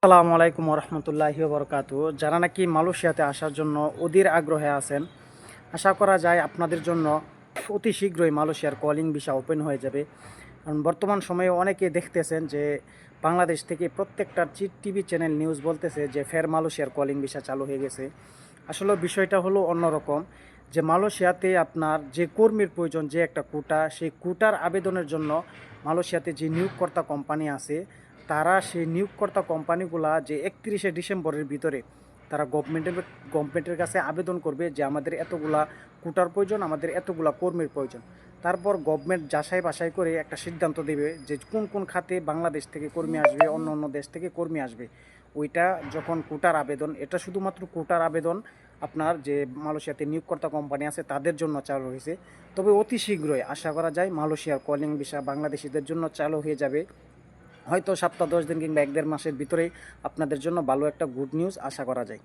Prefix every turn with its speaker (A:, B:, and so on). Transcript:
A: আসসালামু আলাইকুম রহমতুল্লাহি বরকাতু। যারা নাকি মালয়েশিয়াতে আসার জন্য অধীর আগ্রহে আছেন, আশা করা যায় আপনাদের জন্য অতি শীঘ্রই মালয়েশিয়ার কলিং ভিসা ওপেন হয়ে যাবে। কারণ বর্তমান সময়ে অনেকে দেখতেছেন যে বাংলাদেশ থেকে প্রত্যেকটা টিভি চ্যানেল নিউজ বলতেছে যে ফের মালয়েশিয়ার কলিং ভিসা চালু হয়ে গেছে। আসলে বিষয়টা হলো অন্যরকম, যে মালয়েশিয়াতে আপনার যে কর্মীর প্রয়োজন, যে একটা কোটা, সেই কোটার আবেদনের জন্য মালয়েশিয়াতে যে নিয়োগকর্তা কোম্পানি আছে, তারা সেই নিয়োগকর্তা কোম্পানিগুলা যে 31শে ডিসেম্বরের ভিতরে তারা গভর্নমেন্টের কাছে আবেদন করবে যে আমাদের এতগুলা কোটার প্রয়োজন, আমাদের এতগুলা কর্মীর প্রয়োজন। তারপর গভর্নমেন্ট যাচাই বাছাই করে একটা সিদ্ধান্ত দেবে যে কোন কোন খাতে বাংলাদেশ থেকে কর্মী আসবে, অন্য অন্য দেশ থেকে কর্মী আসবে। ওইটা যখন কোটার আবেদন, এটা শুধুমাত্র কোটার আবেদন আপনার যে মালয়েশিয়াতে নিয়োগকর্তা কোম্পানি আছে তাদের জন্য চালু হয়েছে। তবে অতি শীঘ্রই আশা করা যায় মালয়েশিয়ার কলিং ভিসা বাংলাদেশিদের জন্য চালু হয়ে যাবে। হয়তো সপ্তাহ 10 দিন কিংবা 1-1.5 মাসের ভিতরেই আপনাদের জন্য ভালো একটা গুড নিউজ আশা করা যায়।